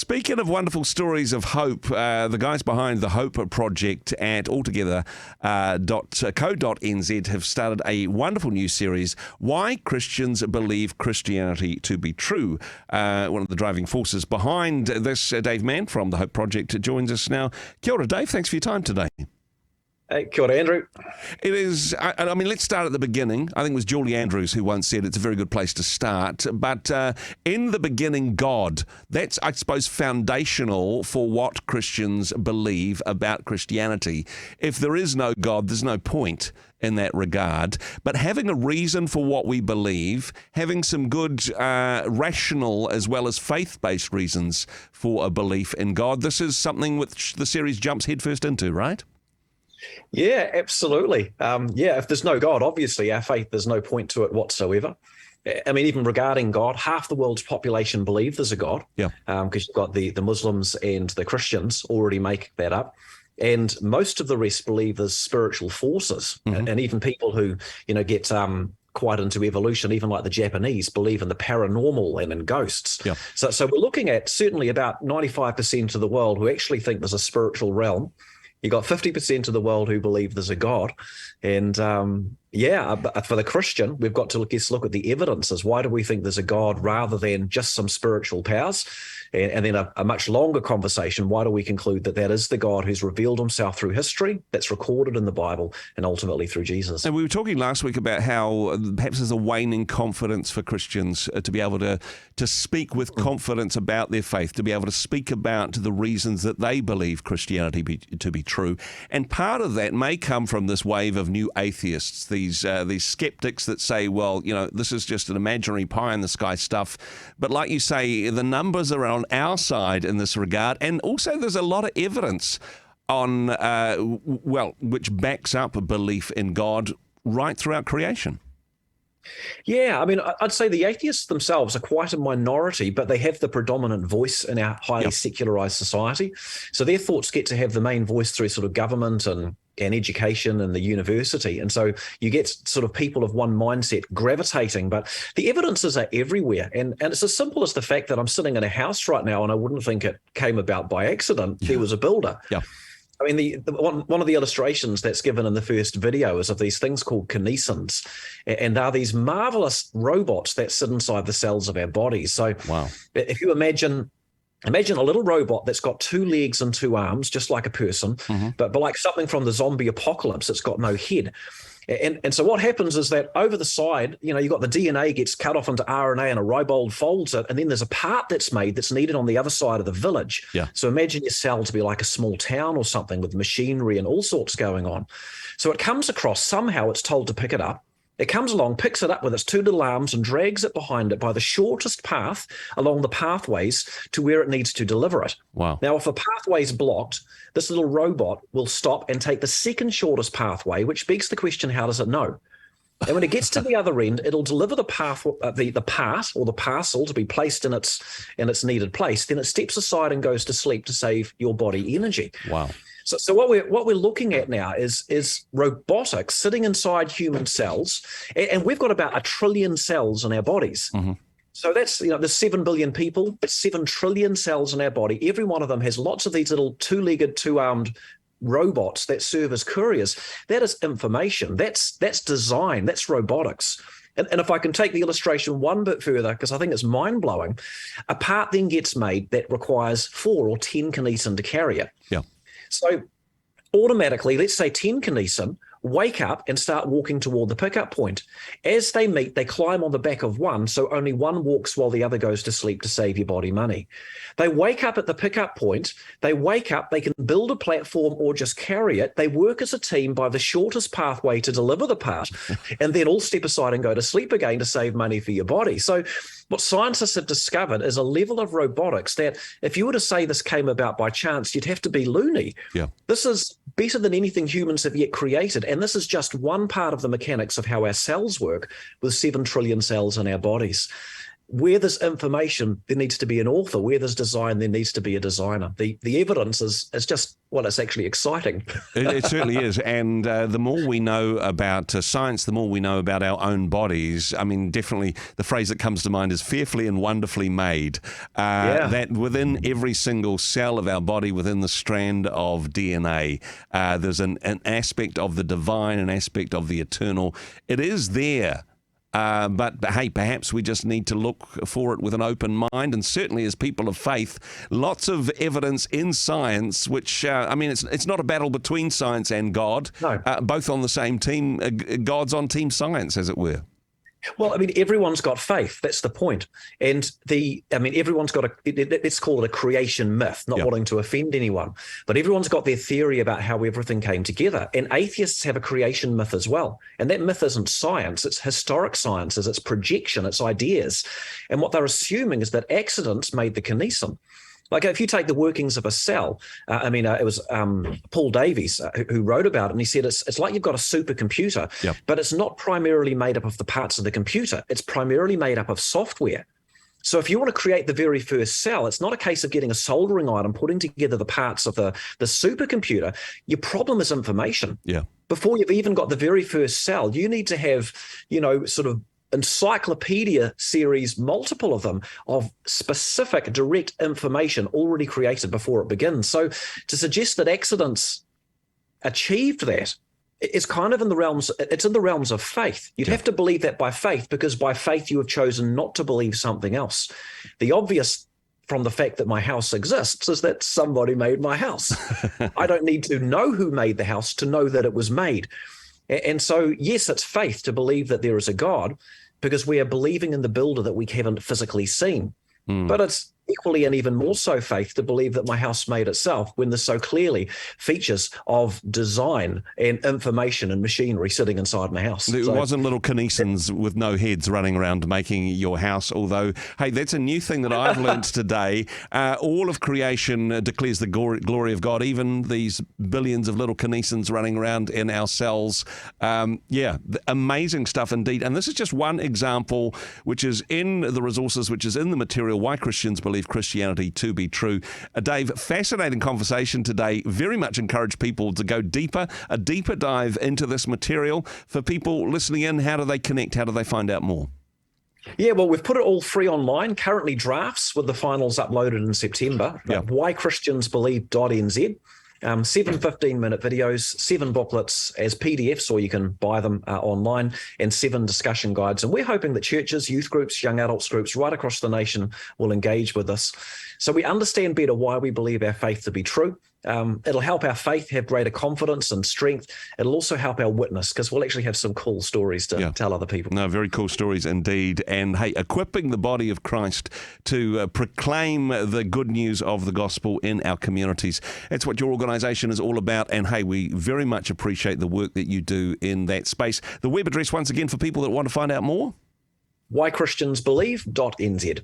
Speaking of wonderful stories of hope, the guys behind the Hope Project at altogether.co.nz have started a wonderful new series, Why Christians Believe Christianity to be True. One of the driving forces behind this, Dave Mann from the Hope Project, joins us now. Kia ora, Dave. Thanks for your time today. Hey, kia ora, Andrew. It is, I mean, let's start at the beginning. I think it was Julie Andrews who once said it's a very good place to start. But in the beginning, God, that's, I suppose, foundational for what Christians believe about Christianity. If there is no God, there's no point in that regard. But having a reason for what we believe, having some good rational as well as faith-based reasons for a belief in God, this is something which the series jumps headfirst into, right? Yeah, absolutely. If there's no God, obviously our faith, there's no point to it whatsoever. I mean, even regarding God, half the world's population believe there's a God. Yeah. Because you've got the Muslims and the Christians already make that up. And most of the rest believe there's spiritual forces. Mm-hmm. And even people who, get quite into evolution, even like the Japanese, believe in the paranormal and in ghosts. Yeah. So we're looking at certainly about 95% of the world who actually think there's a spiritual realm. You got 50% of the world who believe there's a God. And for the Christian, we've got to look at the evidences. Why do we think there's a God rather than just some spiritual powers? And then a much longer conversation, why do we conclude that is the God who's revealed himself through history, that's recorded in the Bible, and ultimately through Jesus? And we were talking last week about how perhaps there's a waning confidence for Christians to be able to speak with confidence about their faith, to be able to speak about the reasons that they believe Christianity to be true. And part of that may come from this wave of new atheists, these skeptics that say, well, this is just an imaginary pie-in-the-sky stuff. But like you say, the numbers are on our side in this regard. And also there's a lot of evidence on, which backs up a belief in God right throughout creation. Yeah, I mean, I'd say the atheists themselves are quite a minority, but they have the predominant voice in our highly secularized society. So their thoughts get to have the main voice through sort of government and education and the university. And so you get sort of people of one mindset gravitating, but the evidences are everywhere. And it's as simple as the fact that I'm sitting in a house right now and I wouldn't think it came about by accident. Yeah. There was a builder. Yeah. I mean, one of the illustrations that's given in the first video is of these things called kinesins, and they're these marvelous robots that sit inside the cells of our bodies. So wow. If you imagine a little robot that's got 2 legs and 2 arms, just like a person, mm-hmm. but like something from the zombie apocalypse, it's got no head. And so what happens is that over the side, you've got the DNA gets cut off into RNA and a ribold folds it, and then there's a part that's made that's needed on the other side of the village. Yeah. So imagine your cell to be like a small town or something with machinery and all sorts going on. So it comes across, somehow it's told to pick it up. It comes along, picks it up with its 2 little arms and drags it behind it by the shortest path along the pathways to where it needs to deliver it. Wow. Now, if a pathway's blocked, this little robot will stop and take the second shortest pathway, which begs the question, how does it know? And when it gets to the other end, it'll deliver the part or the parcel to be placed in its needed place. Then it steps aside and goes to sleep to save your body energy. Wow. So what we're looking at now is robotics sitting inside human cells, and we've got about 1 trillion cells in our bodies. Mm-hmm. So that's, there's 7 billion people, but 7 trillion cells in our body. Every one of them has lots of these little 2-legged, 2-armed robots that serve as couriers. That is information. That's design. That's robotics. And if I can take the illustration one bit further, because I think it's mind-blowing, a part then gets made that requires 4 or 10 kinesin to carry it. Yeah. So automatically, let's say 10 kinesin, wake up and start walking toward the pickup point. As they meet, they climb on the back of one, so only one walks while the other goes to sleep to save your body money. They wake up at the pickup point. They wake up, they can build a platform or just carry it. They work as a team by the shortest pathway to deliver the part, and then all step aside and go to sleep again to save money for your body. So what scientists have discovered is a level of robotics that if you were to say this came about by chance, you'd have to be loony. Yeah. This is better than anything humans have yet created. And this is just one part of the mechanics of how our cells work with 7 trillion cells in our bodies. where there's information, there needs to be an author. Where there's design, there needs to be a designer. The evidence is just, well, it's actually exciting. It certainly is. And the more we know about science, the more we know about our own bodies. I mean, definitely the phrase that comes to mind is fearfully and wonderfully made. That within every single cell of our body, within the strand of DNA, there's an aspect of the divine, an aspect of the eternal. It is there. But hey, perhaps we just need to look for it with an open mind. And certainly as people of faith, lots of evidence in science, which, it's not a battle between science and God. No. Both on the same team. God's on team science, as it were. Well, I mean, everyone's got faith. That's the point. And everyone's got let's call it a creation myth, not wanting to offend anyone. But everyone's got their theory about how everything came together. And atheists have a creation myth as well. And that myth isn't science. It's historic sciences. It's projection. It's ideas. And what they're assuming is that accidents made the kinesin. Like if you take the workings of a cell, it was Paul Davies who wrote about it, and he said it's like you've got a supercomputer, but it's not primarily made up of the parts of the computer. It's primarily made up of software. So if you want to create the very first cell, it's not a case of getting a soldering iron, putting together the parts of the supercomputer. Your problem is information. Yeah. Before you've even got the very first cell, you need to have, sort of encyclopedia series, multiple of them, of specific direct information already created before it begins. So to suggest that accidents achieved that is kind of in the realms of faith. You'd have to believe that by faith, because by faith you have chosen not to believe something else. The obvious from the fact that my house exists is that somebody made my house. I don't need to know who made the house to know that it was made. And so, yes, it's faith to believe that there is a God, because we are believing in the builder that we haven't physically seen. But it's equally and even more so faith to believe that my house made itself, when there's so clearly features of design and information and machinery sitting inside my house. It wasn't little kinesins with no heads running around making your house, although, hey, that's a new thing that I've learned today. All of creation declares the glory of God, even these billions of little kinesins running around in our cells. Amazing stuff indeed. And this is just one example which is in the resources, which is in the material, Why Christians Believe Christianity to Be True. Dave, fascinating conversation today. Very much encourage people to go deeper, a deeper dive into this material. For people listening in, how do they connect? How do they find out more? Yeah, well, we've put it all free online, currently drafts with the finals uploaded in September. whychristiansbelieve.nz. 7 15-minute videos, 7 booklets as PDFs, or you can buy them online, and 7 discussion guides. And we're hoping that churches, youth groups, young adults groups right across the nation will engage with us, so we understand better why we believe our faith to be true. It'll help our faith have greater confidence and strength. It'll also help our witness, because we'll actually have some cool stories to tell other people. No, very cool stories indeed. And hey, equipping the body of Christ to proclaim the good news of the gospel in our communities. That's what your organisation is all about. And hey, we very much appreciate the work that you do in that space. The web address once again for people that want to find out more? whychristiansbelieve.nz.